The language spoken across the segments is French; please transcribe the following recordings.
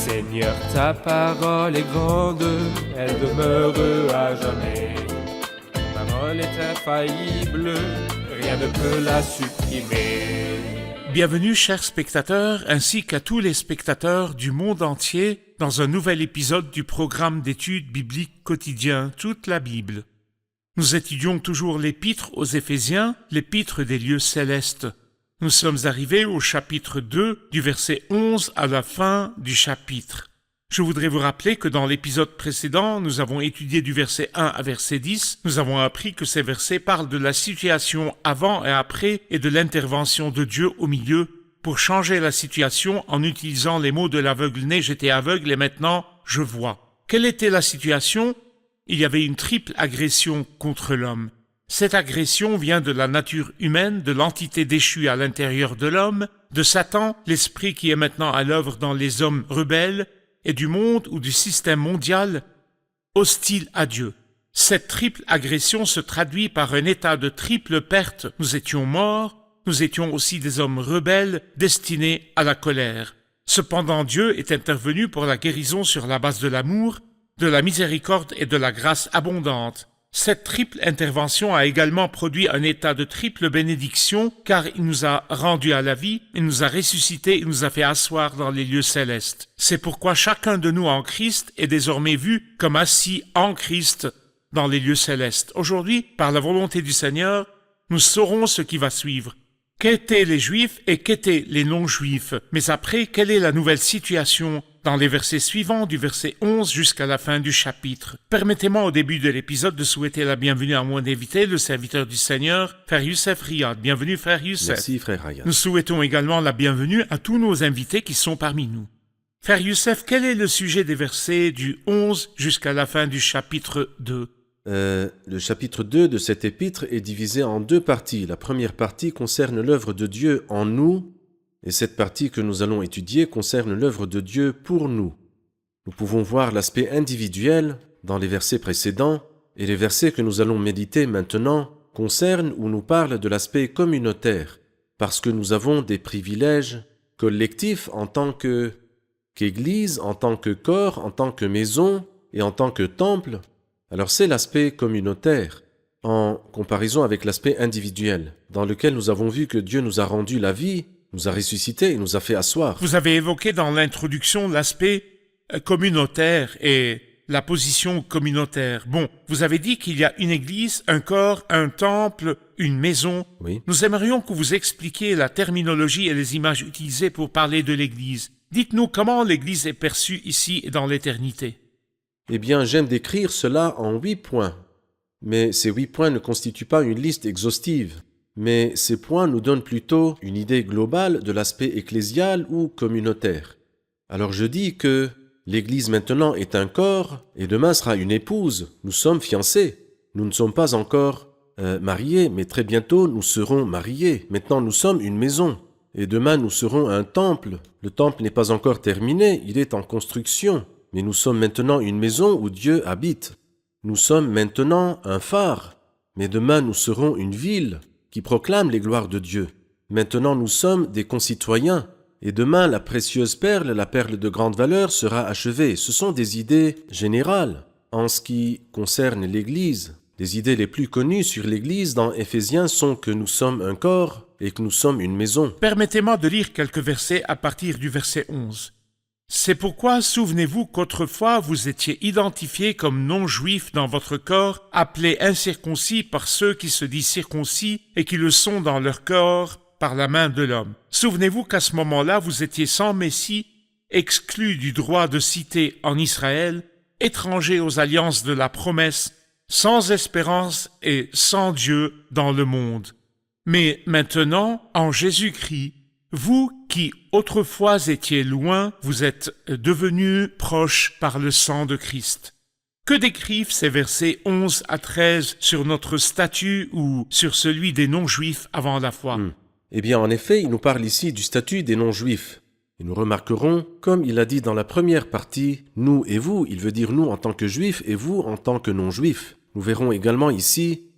Seigneur, ta parole est grande, elle demeure à jamais. Ta parole est infaillible, rien ne peut la supprimer. Bienvenue chers spectateurs ainsi qu'à tous les spectateurs du monde entier dans un nouvel épisode du programme d'études bibliques quotidien Toute la Bible. Nous étudions toujours l'épître aux Éphésiens, l'épître des lieux célestes. Nous sommes arrivés au chapitre 2 du verset 11 à la fin du chapitre. Je voudrais vous rappeler que dans l'épisode précédent, nous avons étudié du verset 1 à verset 10. Nous avons appris que ces versets parlent de la situation avant et après et de l'intervention de Dieu au milieu pour changer la situation en utilisant les mots de l'aveugle-né « J'étais aveugle et maintenant je vois ». Quelle était la situation? Il y avait une triple agression contre l'homme. Cette agression vient de la nature humaine, de l'entité déchue à l'intérieur de l'homme, de Satan, l'esprit qui est maintenant à l'œuvre dans les hommes rebelles, et du monde ou du système mondial hostile à Dieu. Cette triple agression se traduit par un état de triple perte. Nous étions morts, nous étions aussi des hommes rebelles destinés à la colère. Cependant, Dieu est intervenu pour la guérison sur la base de l'amour, de la miséricorde et de la grâce abondante. Cette triple intervention a également produit un état de triple bénédiction car il nous a rendus à la vie, il nous a ressuscités, il nous a fait asseoir dans les lieux célestes. C'est pourquoi chacun de nous en Christ est désormais vu comme assis en Christ dans les lieux célestes. Aujourd'hui, par la volonté du Seigneur, nous saurons ce qui va suivre. Qu'étaient les Juifs et qu'étaient les non-Juifs? Mais après, quelle est la nouvelle situation dans les versets suivants, du verset 11 jusqu'à la fin du chapitre? Permettez-moi au début de l'épisode de souhaiter la bienvenue à mon invité, le serviteur du Seigneur, Frère Youssef Riyad. Bienvenue, Frère Youssef. Merci, Frère Riyad. Nous souhaitons également la bienvenue à tous nos invités qui sont parmi nous. Frère Youssef, quel est le sujet des versets du 11 jusqu'à la fin du chapitre 2? Le chapitre 2 de cet épître est divisé en deux parties. La première partie concerne l'œuvre de Dieu en nous, et cette partie que nous allons étudier concerne l'œuvre de Dieu pour nous. Nous pouvons voir l'aspect individuel dans les versets précédents, et les versets que nous allons méditer maintenant concernent ou nous parlent de l'aspect communautaire, parce que nous avons des privilèges collectifs en tant qu'Église, en tant que corps, en tant que maison et en tant que temple. Alors c'est l'aspect communautaire, en comparaison avec l'aspect individuel, dans lequel nous avons vu que Dieu nous a rendu la vie, nous a ressuscité et nous a fait asseoir. Vous avez évoqué dans l'introduction l'aspect communautaire et la position communautaire. Bon, vous avez dit qu'il y a une église, un corps, un temple, une maison. Oui. Nous aimerions que vous expliquiez la terminologie et les images utilisées pour parler de l'église. Dites-nous comment l'église est perçue ici et dans l'éternité. Eh bien, j'aime décrire cela en 8 points. Mais ces 8 points ne constituent pas une liste exhaustive. Mais ces points nous donnent plutôt une idée globale de l'aspect ecclésial ou communautaire. Alors je dis que l'Église maintenant est un corps et demain sera une épouse. Nous sommes fiancés. Nous ne sommes pas encore mariés, mais très bientôt nous serons mariés. Maintenant nous sommes une maison. Et demain nous serons un temple. Le temple n'est pas encore terminé, il est en construction. Mais nous sommes maintenant une maison où Dieu habite. Nous sommes maintenant un phare. Mais demain nous serons une ville qui proclame les gloires de Dieu. Maintenant nous sommes des concitoyens. Et demain la précieuse perle, la perle de grande valeur, sera achevée. Ce sont des idées générales en ce qui concerne l'Église. Les idées les plus connues sur l'Église dans Éphésiens sont que nous sommes un corps et que nous sommes une maison. Permettez-moi de lire quelques versets à partir du verset 11. C'est pourquoi, souvenez-vous qu'autrefois vous étiez identifiés comme non-juifs dans votre corps, appelés incirconcis par ceux qui se disent circoncis et qui le sont dans leur corps par la main de l'homme. Souvenez-vous qu'à ce moment-là, vous étiez sans Messie, exclus du droit de cité en Israël, étrangers aux alliances de la promesse, sans espérance et sans Dieu dans le monde. Mais maintenant, en Jésus-Christ, vous qui autrefois étiez loin, vous êtes devenus proches par le sang de Christ. Que décrivent ces versets 11 à 13 sur notre statut ou sur celui des non-juifs avant la foi? Eh bien, en effet, il nous parle ici du statut des non-juifs. Et nous remarquerons, comme il a dit dans la première partie, nous et vous, il veut dire nous en tant que juifs et vous en tant que non-juifs. Nous verrons également ici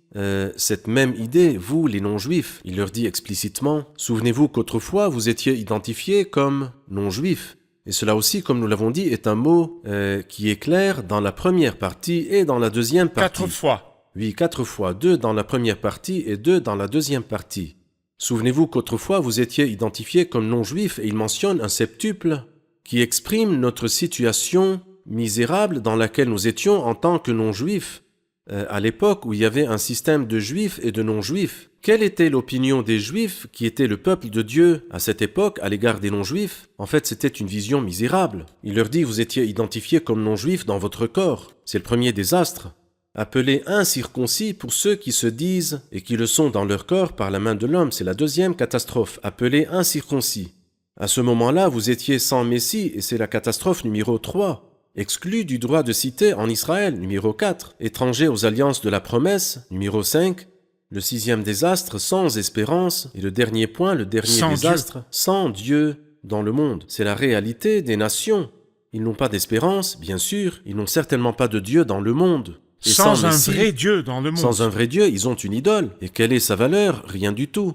cette même idée, vous les non-juifs. Il leur dit explicitement, souvenez-vous qu'autrefois vous étiez identifiés comme non-juifs. Et cela aussi, comme nous l'avons dit, est un mot qui est clair dans la première partie et dans la deuxième partie. 4 fois. Oui, 4 fois. 2 dans la première partie et 2 dans la deuxième partie. Souvenez-vous qu'autrefois vous étiez identifiés comme non-juifs et il mentionne un septuple qui exprime notre situation misérable dans laquelle nous étions en tant que non-juifs. À l'époque où il y avait un système de juifs et de non-juifs, quelle était l'opinion des juifs qui étaient le peuple de Dieu à cette époque à l'égard des non-juifs? En fait, c'était une vision misérable. Il leur dit, vous étiez identifiés comme non-juifs dans votre corps. C'est le premier désastre. Appelés incirconcis pour ceux qui se disent et qui le sont dans leur corps par la main de l'homme. C'est la deuxième catastrophe. Appelés incirconcis. À ce moment-là, vous étiez sans Messie et c'est la catastrophe numéro 3. Exclus du droit de cité en Israël, numéro 4. Étrangers aux alliances de la promesse, numéro 5. Le 6e désastre, sans espérance. Et le dernier point, le dernier Sans désastre, sans Dieu dans le monde. C'est la réalité des nations. Ils n'ont pas d'espérance, bien sûr. Ils n'ont certainement pas de Dieu dans le monde. Et Sans un Messie, vrai Dieu dans le monde. sans un vrai Dieu, ils ont une idole. Et quelle est sa valeur? Rien du tout.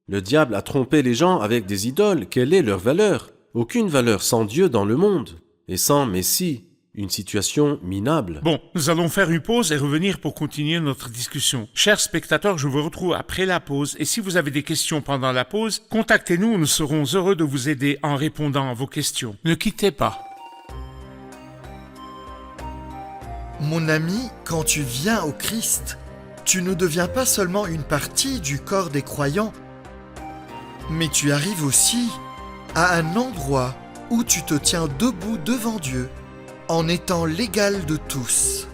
Le diable a trompé les gens avec des idoles. Quelle est leur valeur? Aucune valeur sans Dieu dans le monde. Et sans Messie, une situation minable. Bon, nous allons faire une pause et revenir pour continuer notre discussion. Chers spectateurs, je vous retrouve après la pause et si vous avez des questions pendant la pause, contactez-nous, nous serons heureux de vous aider en répondant à vos questions. Ne quittez pas. Mon ami, quand tu viens au Christ, tu ne deviens pas seulement une partie du corps des croyants, mais tu arrives aussi à un endroit où tu te tiens debout devant Dieu, en étant l'égal de tous.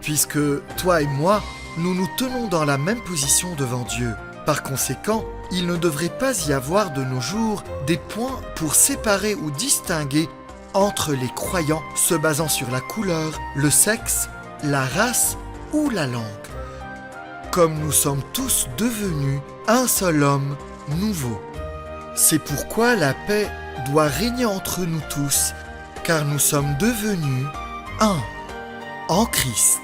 Puisque toi et moi, nous nous tenons dans la même position devant Dieu. Par conséquent, il ne devrait pas y avoir de nos jours des points pour séparer ou distinguer entre les croyants se basant sur la couleur, le sexe, la race ou la langue. Comme nous sommes tous devenus un seul homme nouveau. C'est pourquoi la paix doit régner entre nous tous, car nous sommes devenus un en Christ.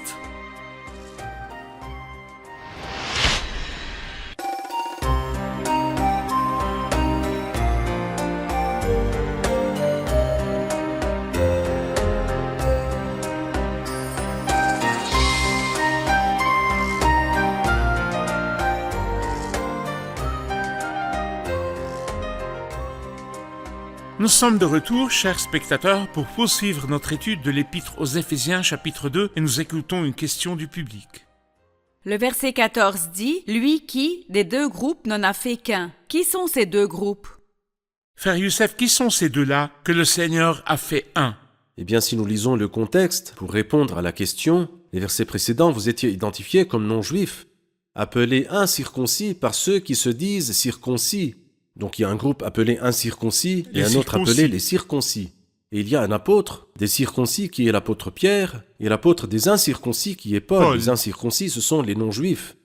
Nous sommes de retour, chers spectateurs, pour poursuivre notre étude de l'Épître aux Éphésiens, chapitre 2, et nous écoutons une question du public. Le verset 14 dit « Lui qui, des 2 groupes, n'en a fait qu'un ». Qui sont ces 2 groupes? Frère Youssef, qui sont ces 2-là que le Seigneur a fait un? Eh bien, si nous lisons le contexte, pour répondre à la question, les versets précédents, vous étiez identifiés comme non-juifs, appelés incirconcis par ceux qui se disent circoncis. Donc il y a un groupe appelé incirconcis et un autre appelé les circoncis. Et il y a un apôtre des circoncis qui est l'apôtre Pierre et l'apôtre des incirconcis qui est Paul. Les incirconcis, ce sont les non-juifs.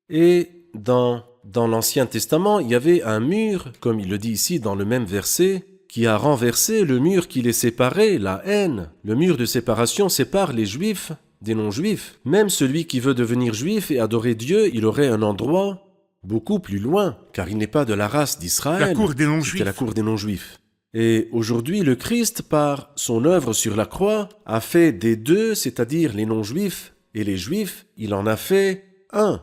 Et dans l'Ancien Testament, il y avait un mur, comme il le dit ici dans le même verset, qui a renversé le mur qui les séparait, la haine. Le mur de séparation sépare les juifs des non-juifs. Même celui qui veut devenir juif et adorer Dieu, il aurait un endroit beaucoup plus loin, car il n'est pas de la race d'Israël. La cour des non-juifs. C'était la cour des non-juifs. Et aujourd'hui, le Christ, par son œuvre sur la croix, a fait des 2, c'est-à-dire les non-juifs et les juifs, il en a fait un.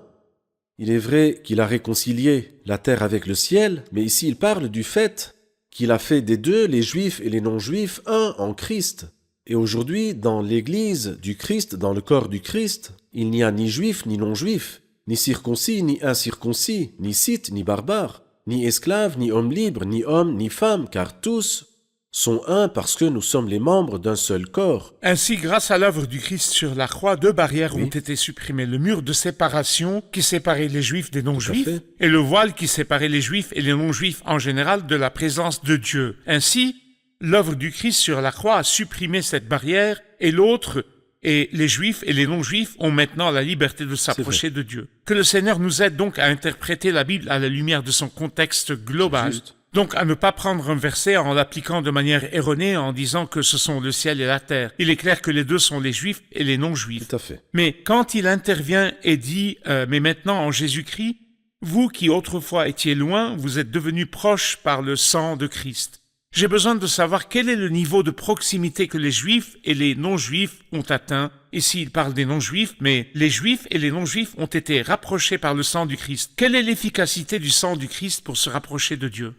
Il est vrai qu'il a réconcilié la terre avec le ciel, mais ici il parle du fait qu'il a fait des 2, les juifs et les non-juifs, un en Christ. Et aujourd'hui, dans l'Église du Christ, dans le corps du Christ, il n'y a ni juifs ni non-juifs, ni circoncis, ni incirconcis, ni scythes, ni barbares, ni esclaves, ni hommes libres, ni hommes, ni femmes, car tous sont un parce que nous sommes les membres d'un seul corps. Ainsi, grâce à l'œuvre du Christ sur la croix, 2 barrières ont été supprimées. Le mur de séparation qui séparait les Juifs des non-Juifs et le voile qui séparait les Juifs et les non-Juifs en général de la présence de Dieu. Ainsi, l'œuvre du Christ sur la croix a supprimé cette barrière et l'autre, et les Juifs et les non-Juifs ont maintenant la liberté de s'approcher de Dieu. Que le Seigneur nous aide donc à interpréter la Bible à la lumière de son contexte global. Donc à ne pas prendre un verset en l'appliquant de manière erronée en disant que ce sont le ciel et la terre. Il est clair que les 2 sont les Juifs et les non-Juifs. Tout à fait. Mais quand il intervient et dit « Mais maintenant en Jésus-Christ, vous qui autrefois étiez loin, vous êtes devenus proches par le sang de Christ ». J'ai besoin de savoir quel est le niveau de proximité que les Juifs et les non-Juifs ont atteint. Ici, il parle des non-Juifs, mais les Juifs et les non-Juifs ont été rapprochés par le sang du Christ. Quelle est l'efficacité du sang du Christ pour se rapprocher de Dieu?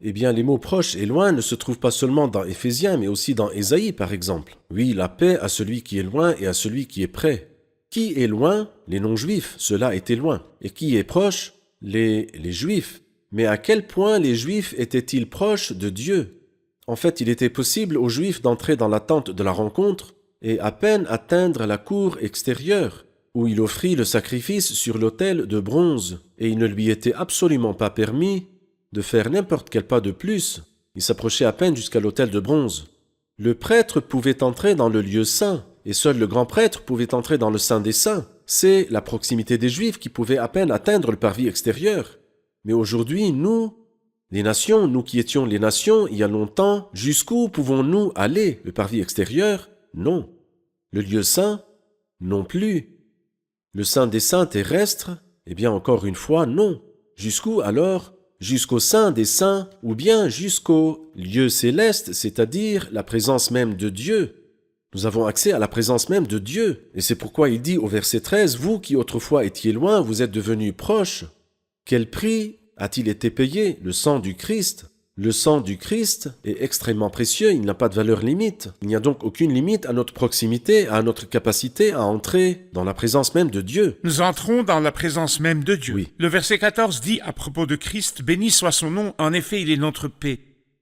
Eh bien, les mots proches et loin ne se trouvent pas seulement dans Éphésiens, mais aussi dans Ésaïe, par exemple. Oui, la paix à celui qui est loin et à celui qui est près. Qui est loin? Les non-juifs, ceux-là étaient loin. Et qui est proche? Les juifs. Mais à quel point les juifs étaient-ils proches de Dieu? En fait, il était possible aux juifs d'entrer dans la tente de la rencontre et à peine atteindre la cour extérieure, où il offrit le sacrifice sur l'autel de bronze, et il ne lui était absolument pas permis de faire n'importe quel pas de plus. Il s'approchait à peine jusqu'à l'autel de bronze. Le prêtre pouvait entrer dans le lieu saint, et seul le grand prêtre pouvait entrer dans le Saint des Saints. C'est la proximité des Juifs qui pouvait à peine atteindre le parvis extérieur. Mais aujourd'hui, nous, les nations, nous qui étions les nations il y a longtemps, jusqu'où pouvons-nous aller? Le parvis extérieur? Non. Le lieu saint? Non plus. Le Saint des Saints terrestre? Eh bien, encore une fois, non. Jusqu'où alors? Jusqu'au Saint des Saints, ou bien jusqu'au lieu céleste, c'est-à-dire la présence même de Dieu. Nous avons accès à la présence même de Dieu. Et c'est pourquoi il dit au verset 13, « Vous qui autrefois étiez loin, vous êtes devenus proches. » Quel prix a-t-il été payé? Le sang du Christ. Le sang du Christ est extrêmement précieux, il n'a pas de valeur limite. Il n'y a donc aucune limite à notre proximité, à notre capacité à entrer dans la présence même de Dieu. Nous entrons dans la présence même de Dieu. Oui. Le verset 14 dit à propos de Christ, « Béni soit son nom, en effet il est notre paix. »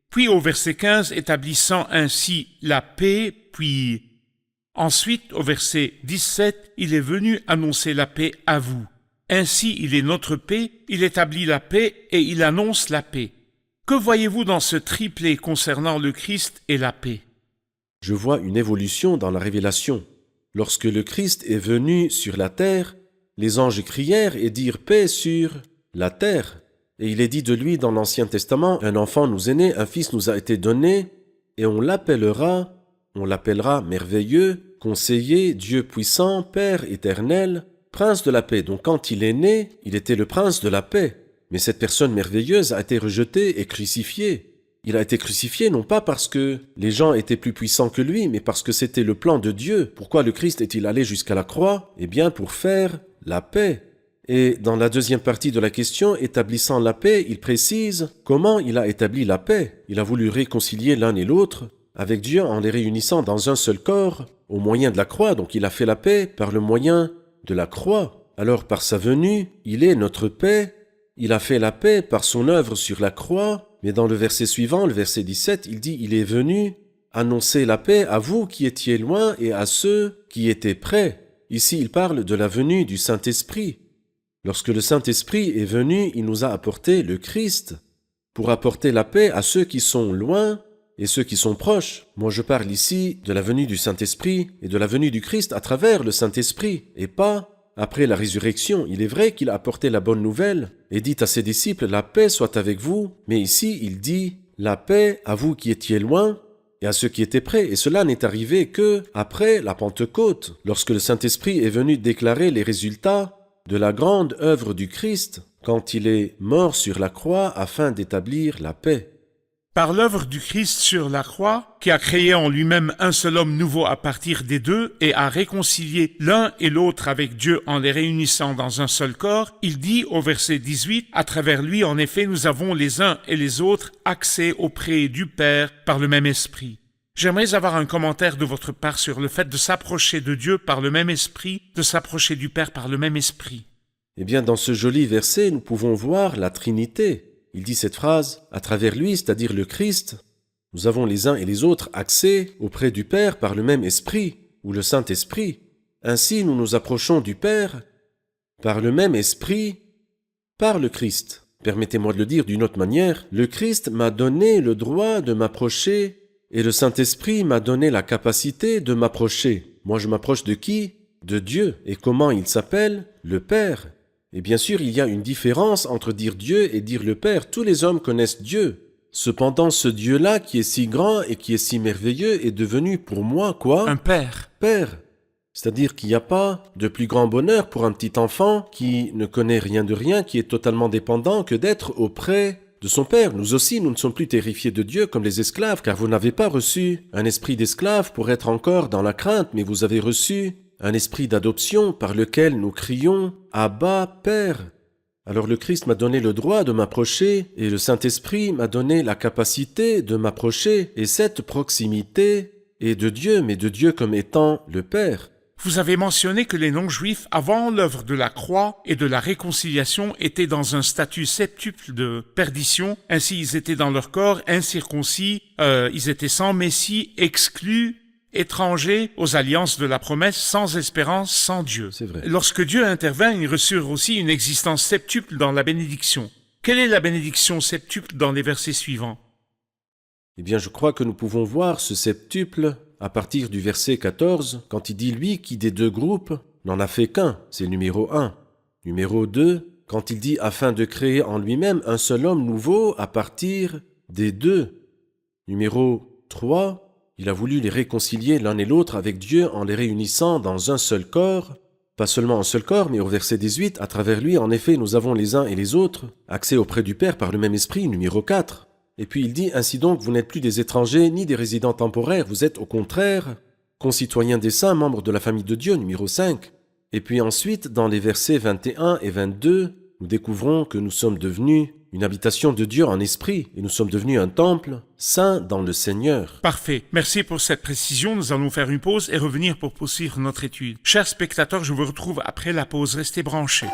Puis au verset 15, établissant ainsi la paix, puis ensuite au verset 17, il est venu annoncer la paix à vous. Ainsi il est notre paix, il établit la paix et il annonce la paix. Que voyez-vous dans ce triplé concernant le Christ et la paix? Je vois une évolution dans la révélation. Lorsque le Christ est venu sur la terre, les anges crièrent et dirent paix sur la terre. Et il est dit de lui dans l'Ancien Testament, un enfant nous est né, un fils nous a été donné, et on l'appellera merveilleux, conseiller, Dieu puissant, Père éternel, prince de la paix. Donc quand il est né, il était le prince de la paix. Mais cette personne merveilleuse a été rejetée et crucifiée. Il a été crucifié non pas parce que les gens étaient plus puissants que lui, mais parce que c'était le plan de Dieu. Pourquoi le Christ est-il allé jusqu'à la croix? Eh bien pour faire la paix. Et dans la deuxième partie de la question, établissant la paix, il précise comment il a établi la paix. Il a voulu réconcilier l'un et l'autre avec Dieu en les réunissant dans un seul corps au moyen de la croix. Donc il a fait la paix par le moyen de la croix. Alors par sa venue, il est notre paix. Il a fait la paix par son œuvre sur la croix, mais dans le verset suivant, le verset 17, il dit « Il est venu annoncer la paix à vous qui étiez loin et à ceux qui étaient près. » Ici, il parle de la venue du Saint-Esprit. Lorsque le Saint-Esprit est venu, il nous a apporté le Christ pour apporter la paix à ceux qui sont loin et ceux qui sont proches. Moi, je parle ici de la venue du Saint-Esprit et de la venue du Christ à travers le Saint-Esprit et pas après la résurrection. Il est vrai qu'il a apporté la bonne nouvelle et dit à ses disciples « La paix soit avec vous », mais ici il dit « La paix à vous qui étiez loin et à ceux qui étaient près ». Et cela n'est arrivé que après la Pentecôte, lorsque le Saint-Esprit est venu déclarer les résultats de la grande œuvre du Christ, quand il est mort sur la croix afin d'établir la paix. Par l'œuvre du Christ sur la croix, qui a créé en lui-même un seul homme nouveau à partir des deux et a réconcilié l'un et l'autre avec Dieu en les réunissant dans un seul corps, il dit au verset 18, « À travers lui, en effet, nous avons les uns et les autres accès auprès du Père par le même esprit. » J'aimerais avoir un commentaire de votre part sur le fait de s'approcher de Dieu par le même esprit, de s'approcher du Père par le même esprit. Eh bien, dans ce joli verset, nous pouvons voir la Trinité. Il dit cette phrase, à travers lui, c'est-à-dire le Christ, nous avons les uns et les autres accès auprès du Père par le même esprit, ou le Saint-Esprit. Ainsi, nous nous approchons du Père par le même esprit, par le Christ. Permettez-moi de le dire d'une autre manière, le Christ m'a donné le droit de m'approcher et le Saint-Esprit m'a donné la capacité de m'approcher. Moi, je m'approche de qui? De Dieu. Et comment il s'appelle? Le Père. Et bien sûr, il y a une différence entre dire Dieu et dire le Père. Tous les hommes connaissent Dieu. Cependant, ce Dieu-là, qui est si grand et qui est si merveilleux, est devenu pour moi, quoi? Un Père. Père. C'est-à-dire qu'il n'y a pas de plus grand bonheur pour un petit enfant qui ne connaît rien de rien, qui est totalement dépendant, que d'être auprès de son Père. Nous aussi, nous ne sommes plus terrifiés de Dieu comme les esclaves, car vous n'avez pas reçu un esprit d'esclave pour être encore dans la crainte, mais vous avez reçu un esprit d'adoption par lequel nous crions « Abba, Père ». Alors le Christ m'a donné le droit de m'approcher et le Saint-Esprit m'a donné la capacité de m'approcher, et cette proximité est de Dieu, mais de Dieu comme étant le Père. Vous avez mentionné que les non-juifs, avant l'œuvre de la croix et de la réconciliation, étaient dans un statut septuple de perdition. Ainsi, ils étaient dans leur corps incirconcis, ils étaient sans Messie, exclus, étrangers aux alliances de la promesse, sans espérance, sans Dieu. C'est vrai. Lorsque Dieu intervint, ils reçurent aussi une existence septuple dans la bénédiction. Quelle est la bénédiction septuple dans les versets suivants? Eh bien, je crois que nous pouvons voir ce septuple à partir du verset 14, quand il dit « Lui qui des deux groupes n'en a fait qu'un », c'est le numéro 1. Numéro 2, quand il dit « Afin de créer en lui-même un seul homme nouveau à partir des deux ». Numéro 3, il a voulu les réconcilier l'un et l'autre avec Dieu en les réunissant dans un seul corps. Pas seulement un seul corps, mais au verset 18, à travers lui, en effet, nous avons les uns et les autres accès auprès du Père par le même esprit, numéro 4. Et puis il dit, ainsi donc, vous n'êtes plus des étrangers ni des résidents temporaires, vous êtes au contraire concitoyens des saints, membres de la famille de Dieu, numéro 5. Et puis ensuite, dans les versets 21 et 22, nous découvrons que nous sommes devenus une habitation de Dieu en esprit, et nous sommes devenus un temple saint dans le Seigneur. Parfait. Merci pour cette précision. Nous allons faire une pause et revenir pour poursuivre notre étude. Chers spectateurs, je vous retrouve après la pause. Restez branchés.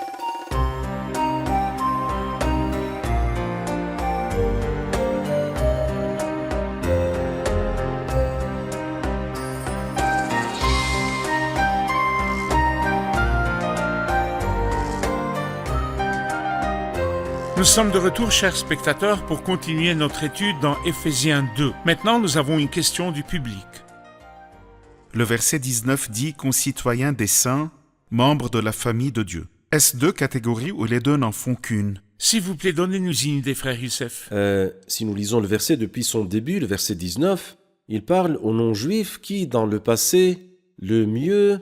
Nous sommes de retour, chers spectateurs, pour continuer notre étude dans Éphésiens 2. Maintenant, nous avons une question du public. Le verset 19 dit « concitoyens des saints, membres de la famille de Dieu ». Est-ce deux catégories ou les deux n'en font qu'une? S'il vous plaît, donnez-nous une idée, frère Youssef. Si nous lisons le verset depuis son début, le verset 19, il parle aux non-juifs qui, dans le passé, le mieux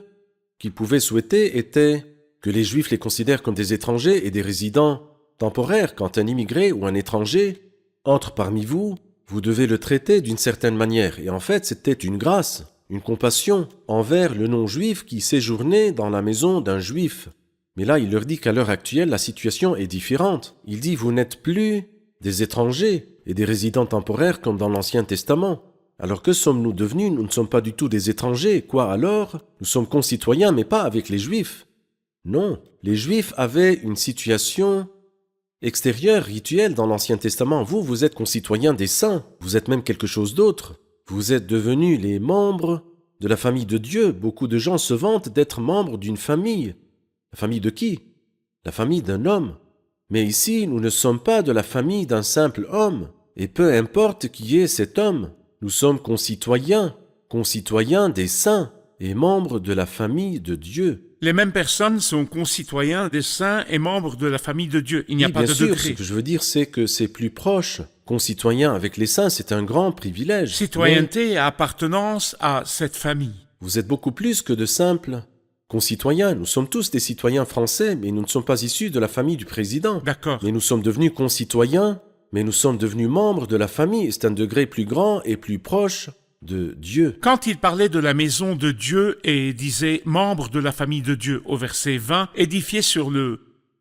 qu'ils pouvaient souhaiter était que les juifs les considèrent comme des étrangers et des résidents temporaire. Quand un immigré ou un étranger entre parmi vous, vous devez le traiter d'une certaine manière. Et en fait, c'était une grâce, une compassion envers le non-juif qui séjournait dans la maison d'un juif. Mais là, il leur dit qu'à l'heure actuelle, la situation est différente. Il dit, vous n'êtes plus des étrangers et des résidents temporaires comme dans l'Ancien Testament. Alors que sommes-nous devenus? Nous ne sommes pas du tout des étrangers. Quoi alors? Nous sommes concitoyens, mais pas avec les juifs. Non, les juifs avaient une situation extérieur, rituel dans l'Ancien Testament. Vous êtes concitoyens des saints. Vous êtes même quelque chose d'autre. Vous êtes devenus les membres de la famille de Dieu. Beaucoup de gens se vantent d'être membres d'une famille. La famille de qui? La famille d'un homme. Mais ici, nous ne sommes pas de la famille d'un simple homme. Et peu importe qui est cet homme, nous sommes concitoyens des saints et membres de la famille de Dieu. Les mêmes personnes sont concitoyens des saints et membres de la famille de Dieu. Il n'y a pas de degré. degré. Ce que je veux dire, c'est que c'est plus proche. Concitoyens avec les saints, c'est un grand privilège. Citoyenneté et appartenance à cette famille. Vous êtes beaucoup plus que de simples concitoyens. Nous sommes tous des citoyens français, mais nous ne sommes pas issus de la famille du président. D'accord. Mais nous sommes devenus concitoyens, mais nous sommes devenus membres de la famille. C'est un degré plus grand et plus proche de Dieu. Quand il parlait de la maison de Dieu et disait « membre de la famille de Dieu » au verset 20, édifié sur le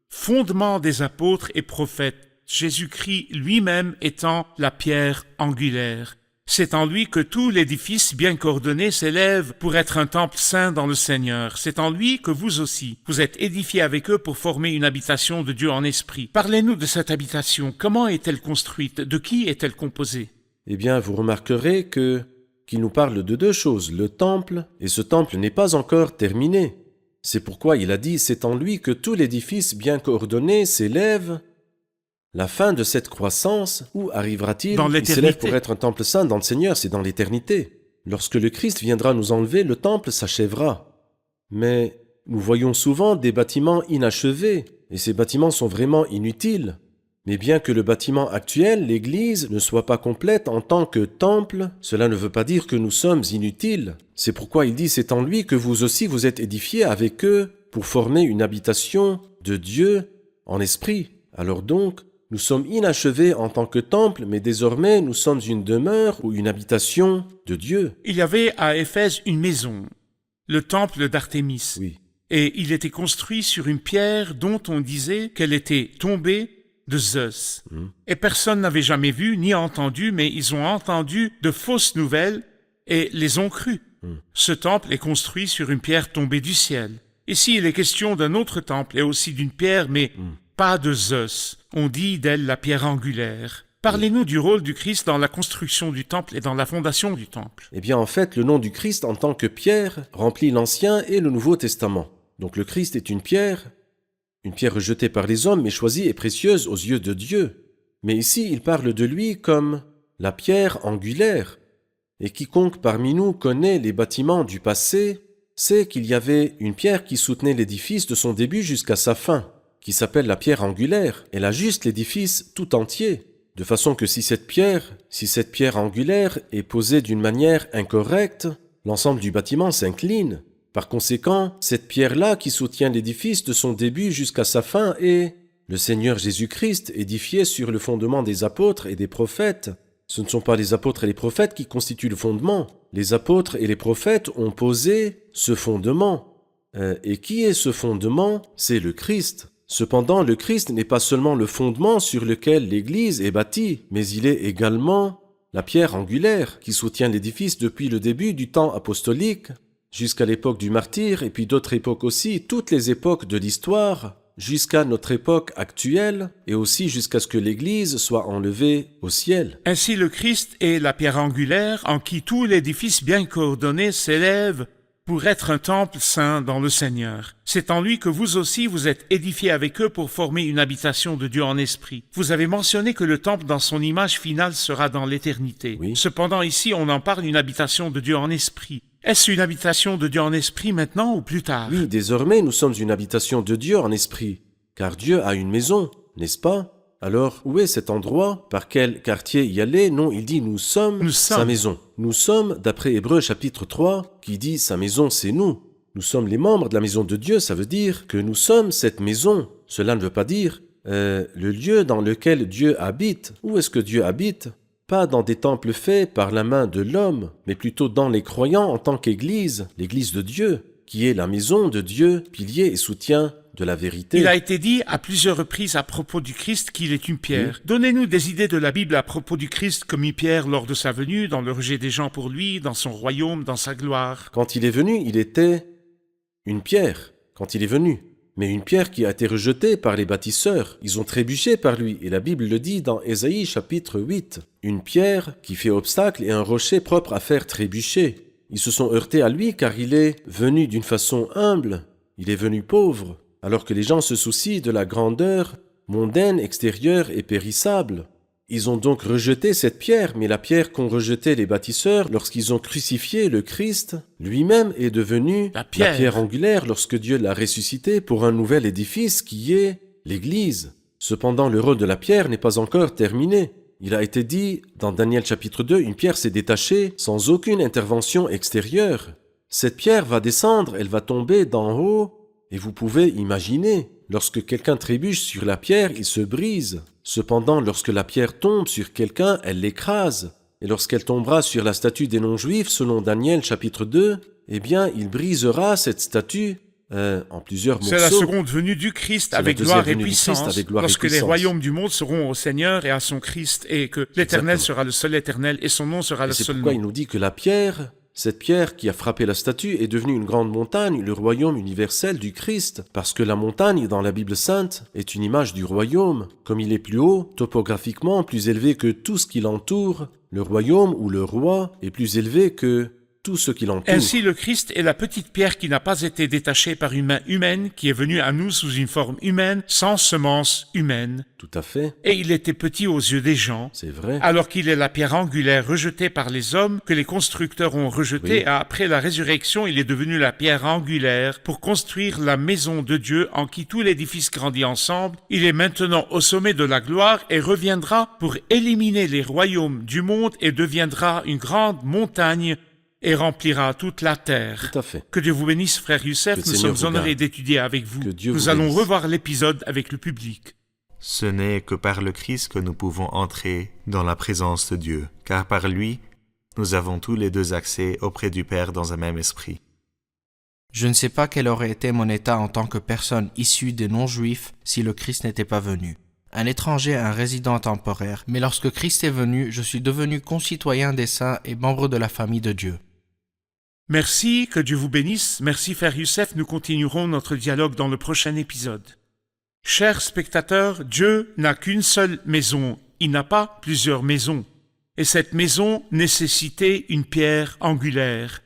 fondement des apôtres et prophètes, Jésus-Christ lui-même étant la pierre angulaire. C'est en lui que tout l'édifice bien coordonné s'élève pour être un temple saint dans le Seigneur. C'est en lui que vous aussi, vous êtes édifiés avec eux pour former une habitation de Dieu en esprit. Parlez-nous de cette habitation. Comment est-elle construite? De qui est-elle composée? Eh bien, vous remarquerez qu'il nous parle de deux choses, le temple, et ce temple n'est pas encore terminé. C'est pourquoi il a dit, c'est en lui que tout l'édifice bien coordonné s'élève. La fin de cette croissance, où arrivera-t-il? Dans Il s'élève l'éternité. pour être un temple saint dans le Seigneur, c'est dans l'éternité. Lorsque le Christ viendra nous enlever, le temple s'achèvera. Mais nous voyons souvent des bâtiments inachevés, et ces bâtiments sont vraiment inutiles. Mais bien que le bâtiment actuel, l'Église, ne soit pas complète en tant que temple, cela ne veut pas dire que nous sommes inutiles. C'est pourquoi il dit, c'est en lui que vous aussi vous êtes édifiés avec eux pour former une habitation de Dieu en esprit. Alors donc, Nous sommes inachevés en tant que temple, mais désormais nous sommes une demeure ou une habitation de Dieu. Il y avait à Éphèse une maison, le temple d'Artémis, Oui. et il était construit sur une pierre dont on disait qu'elle était tombée de Zeus. Et personne n'avait jamais vu ni entendu, mais ils ont entendu de fausses nouvelles et les ont crues. Ce temple est construit sur une pierre tombée du ciel. Ici, il est question d'un autre temple et aussi d'une pierre, mais pas de Zeus. On dit d'elle la pierre angulaire. Parlez-nous du rôle du Christ dans la construction du temple et dans la fondation du temple. Eh bien, en fait, le nom du Christ en tant que pierre remplit l'Ancien et le Nouveau Testament. Donc le Christ est une pierre rejetée par les hommes, mais choisie et précieuse aux yeux de Dieu. Mais ici, il parle de lui comme la pierre angulaire. Et quiconque parmi nous connaît les bâtiments du passé sait qu'il y avait une pierre qui soutenait l'édifice de son début jusqu'à sa fin, qui s'appelle la pierre angulaire. Elle ajuste l'édifice tout entier. De façon que si cette pierre angulaire est posée d'une manière incorrecte, l'ensemble du bâtiment s'incline. Par conséquent, cette pierre-là qui soutient l'édifice de son début jusqu'à sa fin est le Seigneur Jésus-Christ, édifié sur le fondement des apôtres et des prophètes. Ce ne sont pas les apôtres et les prophètes qui constituent le fondement. Les apôtres et les prophètes ont posé ce fondement. Et qui est ce fondement? C'est le Christ. Cependant, le Christ n'est pas seulement le fondement sur lequel l'Église est bâtie, mais il est également la pierre angulaire qui soutient l'édifice depuis le début du temps apostolique jusqu'à l'époque du martyr et puis d'autres époques aussi, toutes les époques de l'histoire, jusqu'à notre époque actuelle et aussi jusqu'à ce que l'Église soit enlevée au ciel. Ainsi, le Christ est la pierre angulaire en qui tout l'édifice bien coordonné s'élève pour être un temple saint dans le Seigneur. C'est en lui que vous aussi vous êtes édifiés avec eux pour former une habitation de Dieu en esprit. Vous avez mentionné que le temple dans son image finale sera dans l'éternité. Oui. Cependant ici on en parle d'une habitation de Dieu en esprit. Est-ce une habitation de Dieu en esprit maintenant ou plus tard? Oui, désormais nous sommes une habitation de Dieu en esprit, car Dieu a une maison, n'est-ce pas? Alors, où est cet endroit? Par quel quartier y aller? Non, il dit nous sommes sa maison. Nous sommes, d'après Hébreux chapitre 3, qui dit sa maison c'est nous. Nous sommes les membres de la maison de Dieu, ça veut dire que nous sommes cette maison. Cela ne veut pas dire le lieu dans lequel Dieu habite. Où est-ce que Dieu habite? Pas dans des temples faits par la main de l'homme, mais plutôt dans les croyants en tant qu'Église, l'Église de Dieu, qui est la maison de Dieu, pilier et soutien de la vérité. Il a été dit à plusieurs reprises à propos du Christ qu'il est une pierre. Donnez-nous des idées de la Bible à propos du Christ comme une pierre lors de sa venue, dans le rejet des gens pour lui, dans son royaume, dans sa gloire. Quand il est venu, il était une pierre, quand il est venu. Mais une pierre qui a été rejetée par les bâtisseurs. Ils ont trébuché par lui, et la Bible le dit dans Ésaïe chapitre 8. Une pierre qui fait obstacle et un rocher propre à faire trébucher. Ils se sont heurtés à lui car il est venu d'une façon humble, il est venu pauvre, alors que les gens se soucient de la grandeur mondaine, extérieure et périssable. Ils ont donc rejeté cette pierre, mais la pierre qu'ont rejetée les bâtisseurs lorsqu'ils ont crucifié le Christ, lui-même est devenu la pierre angulaire lorsque Dieu l'a ressuscité pour un nouvel édifice qui est l'Église. Cependant, le rôle de la pierre n'est pas encore terminé. Il a été dit dans Daniel chapitre 2, une pierre s'est détachée sans aucune intervention extérieure. Cette pierre va descendre, elle va tomber d'en haut, et vous pouvez imaginer, lorsque quelqu'un trébuche sur la pierre, il se brise. Cependant, lorsque la pierre tombe sur quelqu'un, elle l'écrase. Et lorsqu'elle tombera sur la statue des non-juifs, selon Daniel chapitre 2, eh bien, il brisera cette statue en plusieurs morceaux. C'est la seconde venue du Christ avec gloire et puissance, lorsque les royaumes du monde seront au Seigneur et à son Christ, et que l'Éternel sera le seul Éternel, et son nom sera le seul nom. C'est pourquoi il nous dit que la pierre, cette pierre qui a frappé la statue, est devenue une grande montagne, le royaume universel du Christ, parce que la montagne, dans la Bible sainte, est une image du royaume. Comme il est plus haut, topographiquement, plus élevé que tout ce qui l'entoure, le royaume ou le roi est plus élevé que tout ce qui l'entoure. Ainsi, le Christ est la petite pierre qui n'a pas été détachée par une main humaine, qui est venue à nous sous une forme humaine, sans semence humaine. Tout à fait. Et il était petit aux yeux des gens. C'est vrai. Alors qu'il est la pierre angulaire rejetée par les hommes, que les constructeurs ont rejetée, Oui. et après la résurrection, il est devenu la pierre angulaire pour construire la maison de Dieu en qui tout l'édifice grandit ensemble. Il est maintenant au sommet de la gloire et reviendra pour éliminer les royaumes du monde et deviendra une grande montagne et remplira toute la terre. Tout à fait. Que Dieu vous bénisse, frère Youssef. Que le Nous Seigneur sommes vous honorés garde. d'étudier avec vous. Que Dieu Nous vous allons bénisse. revoir l'épisode avec le public. Ce n'est que par le Christ que nous pouvons entrer dans la présence de Dieu, car par lui, nous avons tous les deux accès auprès du Père dans un même esprit. Je ne sais pas quel aurait été mon état en tant que personne issue des non-juifs si le Christ n'était pas venu. Un étranger, un résident temporaire, mais lorsque Christ est venu, je suis devenu concitoyen des saints et membre de la famille de Dieu. Merci, que Dieu vous bénisse. Merci, Frère Youssef. Nous continuerons notre dialogue dans le prochain épisode. Chers spectateurs, Dieu n'a qu'une seule maison. Il n'a pas plusieurs maisons. Et cette maison nécessitait une pierre angulaire.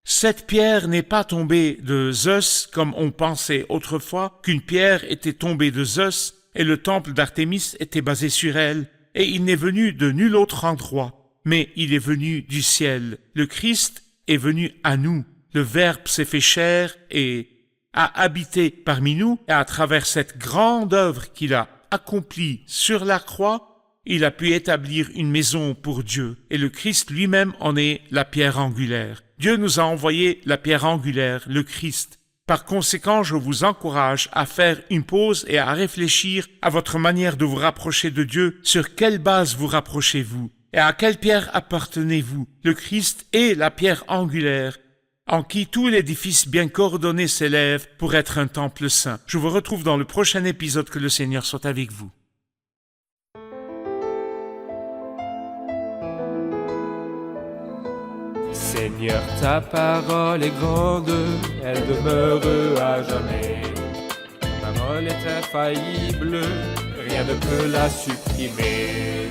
Cette pierre n'est pas tombée de Zeus comme on pensait autrefois qu'une pierre était tombée de Zeus et le temple d'Artémis était basé sur elle, et il n'est venu de nul autre endroit, mais il est venu du ciel. Le Christ est venu à nous. Le Verbe s'est fait chair et a habité parmi nous, et à travers cette grande œuvre qu'il a accomplie sur la croix, il a pu établir une maison pour Dieu, et le Christ lui-même en est la pierre angulaire. Dieu nous a envoyé la pierre angulaire, le Christ. Par conséquent, je vous encourage à faire une pause et à réfléchir à votre manière de vous rapprocher de Dieu. Sur quelle base vous rapprochez-vous? Et à quelle pierre appartenez-vous? Le Christ est la pierre angulaire, en qui tout l'édifice bien coordonné s'élève pour être un temple saint. Je vous retrouve dans le prochain épisode. Que le Seigneur soit avec vous. Seigneur, ta parole est grande, elle demeure à jamais. Ta parole est infaillible, rien ne peut la supprimer.